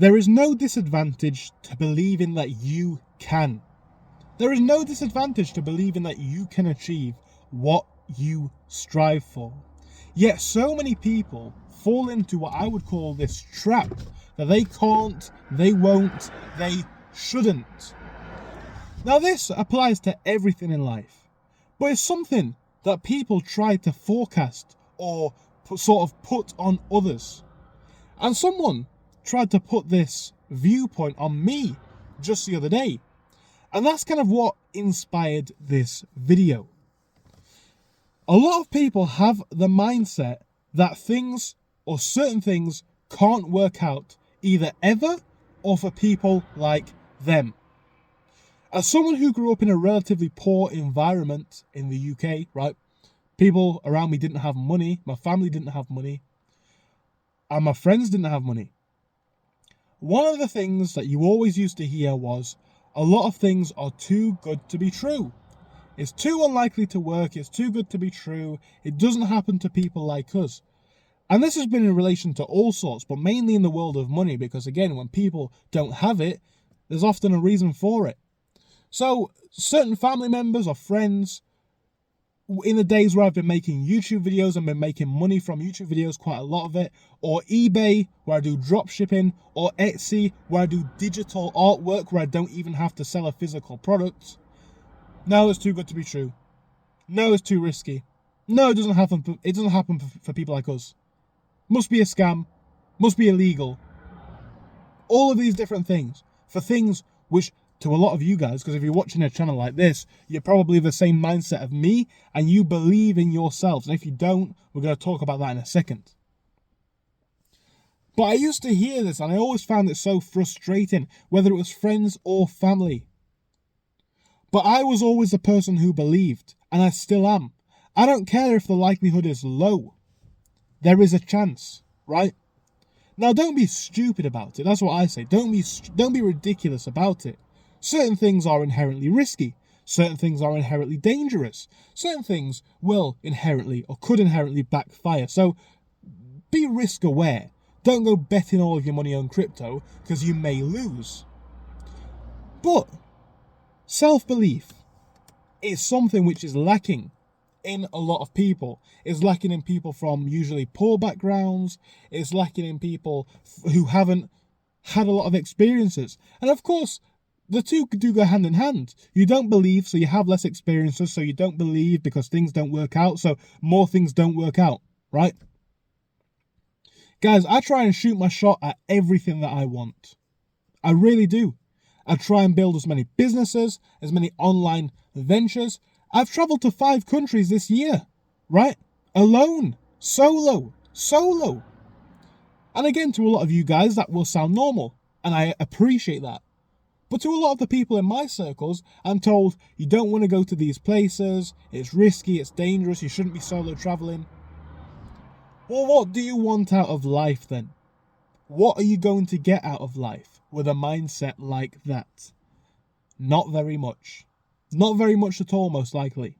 There is no disadvantage to believing that you can. There is no disadvantage to believing that you can achieve what you strive for. Yet so many people fall into what I would call this trap that they can't, they won't, they shouldn't. Now this applies to everything in life, but it's something that people try to forecast or sort of put on others. And someone tried to put this viewpoint on me just the other day. And that's kind of what inspired this video. A lot of people have the mindset that things or certain things can't work out either ever or for people like them. As someone who grew up in a relatively poor environment in the UK, right? People around me didn't have money, my family didn't have money, and my friends didn't have money. One of the things that you always used to hear was, a lot of things are too good to be true. It's too unlikely to work, it's too good to be true, it doesn't happen to people like us. And this has been in relation to all sorts, but mainly in the world of money, because again, when people don't have it, there's often a reason for it. So, certain family members or friends, in the days where I've been making YouTube videos and been making money from YouTube videos, quite a lot of it, or eBay, where I do drop shipping, or Etsy, where I do digital artwork, where I don't even have to sell a physical product. No, it's too good to be true. No, it's too risky. No, it doesn't happen. It doesn't happen for people like us. Must be a scam. Must be illegal. All of these different things for things which, to a lot of you guys, because if you're watching a channel like this, you're probably the same mindset of me and you believe in yourselves. And if you don't, we're going to talk about that in a second. But I used to hear this and I always found it so frustrating, whether it was friends or family. But I was always the person who believed, and I still am. I don't care if the likelihood is low. There is a chance, right? Now, don't be stupid about it. That's what I say. Don't be ridiculous about it. Certain things are inherently risky. Certain things are inherently dangerous. Certain things will inherently or could inherently backfire. So be risk aware. Don't go betting all of your money on crypto because you may lose. But self-belief is something which is lacking in a lot of people. It's lacking in people from usually poor backgrounds. It's lacking in people who haven't had a lot of experiences. And of course, the two do go hand in hand. You don't believe, so you have less experiences, so you don't believe because things don't work out, so more things don't work out, right? Guys, I try and shoot my shot at everything that I want. I really do. I try and build as many businesses, as many online ventures. I've traveled to 5 countries this year, right? Alone, solo. And again, to a lot of you guys, that will sound normal, and I appreciate that. But to a lot of the people in my circles, I'm told, you don't want to go to these places, it's risky, it's dangerous, you shouldn't be solo traveling. Well, what do you want out of life then? What are you going to get out of life with a mindset like that? Not very much. Not very much at all, most likely.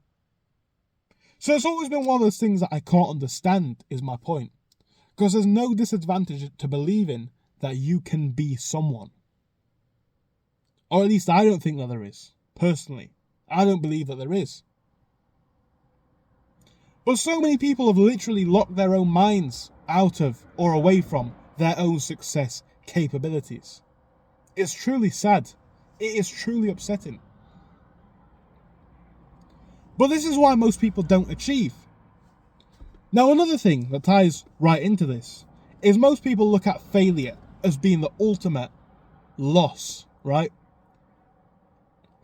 So it's always been one of those things that I can't understand, is my point. Because there's no disadvantage to believing that you can be someone. Or at least I don't think that there is. Personally, I don't believe that there is. But so many people have literally locked their own minds out of or away from their own success capabilities. It's truly sad. It is truly upsetting. But this is why most people don't achieve. Now, another thing that ties right into this is most people look at failure as being the ultimate loss, right?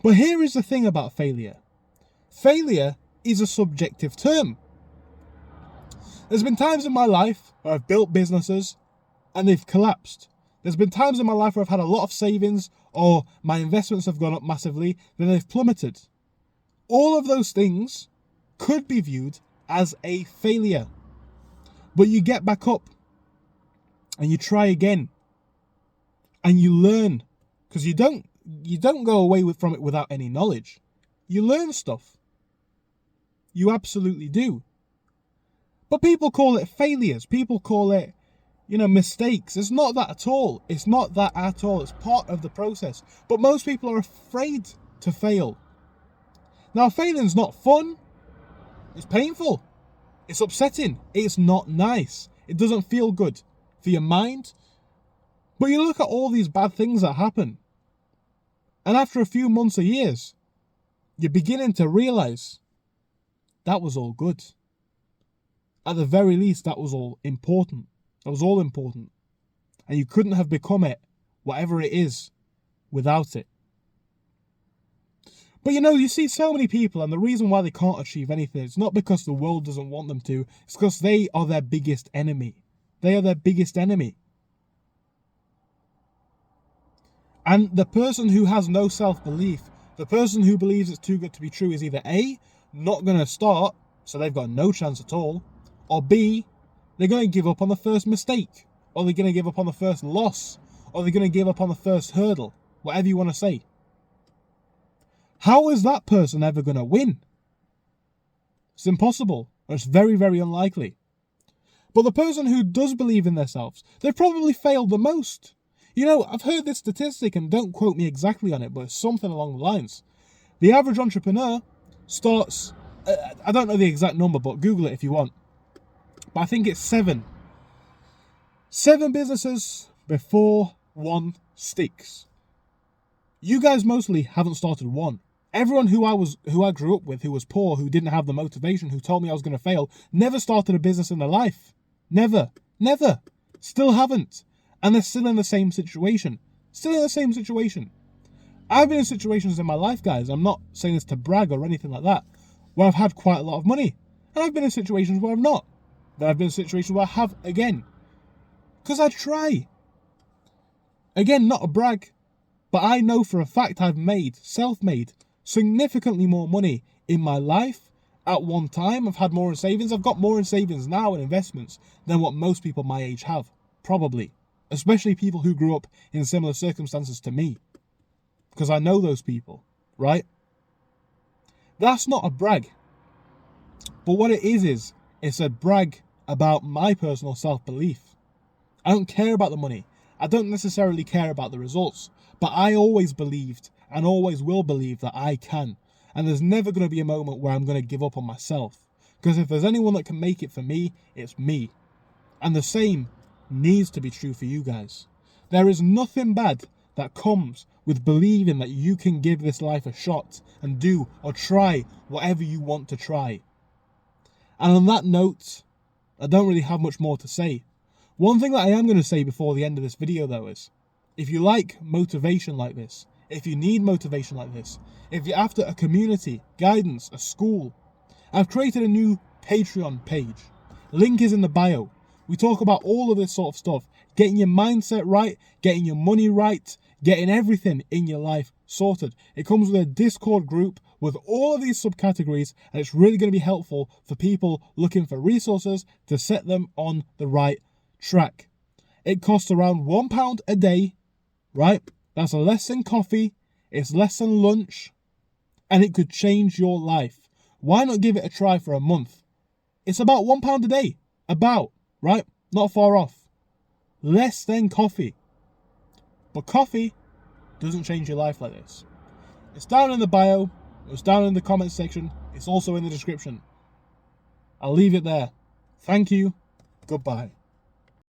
But here is the thing about failure. Failure is a subjective term. There's been times in my life where I've built businesses and they've collapsed. There's been times in my life where I've had a lot of savings or my investments have gone up massively, then they've plummeted. All of those things could be viewed as a failure. But you get back up and you try again and you learn, because you don't go away from it without any knowledge. You learn stuff. You absolutely do. But people call it failures. People call it mistakes. It's not that at all. It's not that at all. It's part of the process. But most people are afraid to fail. Now, failing's not fun. It's painful. It's upsetting. It's not nice. It doesn't feel good for your mind. But you look at all these bad things that happen, and after a few months or years, you're beginning to realize that was all good. At the very least, that was all important. That was all important. And you couldn't have become it, whatever it is, without it. But you see so many people, and the reason why they can't achieve anything, it's not because the world doesn't want them to, it's because they are their biggest enemy. They are their biggest enemy. And the person who has no self-belief, the person who believes it's too good to be true, is either A, not going to start, so they've got no chance at all, or B, they're going to give up on the first mistake, or they're going to give up on the first loss, or they're going to give up on the first hurdle, whatever you want to say. How is that person ever going to win? It's impossible, or it's very, very unlikely. But the person who does believe in themselves, they've probably failed the most. I've heard this statistic, and don't quote me exactly on it, but it's something along the lines. The average entrepreneur starts, I don't know the exact number, but Google it if you want. But I think it's 7. 7 businesses before one sticks. You guys mostly haven't started one. Everyone who I grew up with, who was poor, who didn't have the motivation, who told me I was going to fail, never started a business in their life. Never. Still haven't. And they're still in the same situation. I've been in situations in my life, guys, I'm not saying this to brag or anything like that, where I've had quite a lot of money. And I've been in situations where I've not. Then I've been in situations where I have again. Because I try. Again, not a brag, but I know for a fact I've self-made, significantly more money in my life at one time. I've had more in savings. I've got more in savings now and investments than what most people my age have. Probably. Especially people who grew up in similar circumstances to me. Because I know those people, right? That's not a brag. But what it is it's a brag about my personal self-belief. I don't care about the money. I don't necessarily care about the results. But I always believed and always will believe that I can. And there's never going to be a moment where I'm going to give up on myself. Because if there's anyone that can make it for me, it's me. And the same needs to be true for you guys. There is nothing bad that comes with believing that you can give this life a shot and do or try whatever you want to try. And on that note, I don't really have much more to say. One thing that I am going to say before the end of this video though is, if you like motivation like this, if you need motivation like this, if you're after a community, guidance, a school, I've created a new Patreon page. Link is in the bio. We talk about all of this sort of stuff. Getting your mindset right, getting your money right, getting everything in your life sorted. It comes with a Discord group with all of these subcategories, and it's really going to be helpful for people looking for resources to set them on the right track. It costs around £1 a day, right? That's less than coffee, it's less than lunch, and it could change your life. Why not give it a try for a month? It's about £1 a day. Right? Not far off. Less than coffee. But coffee doesn't change your life like this. It's down in the bio. It's down in the comments section. It's also in the description. I'll leave it there. Thank you. Goodbye.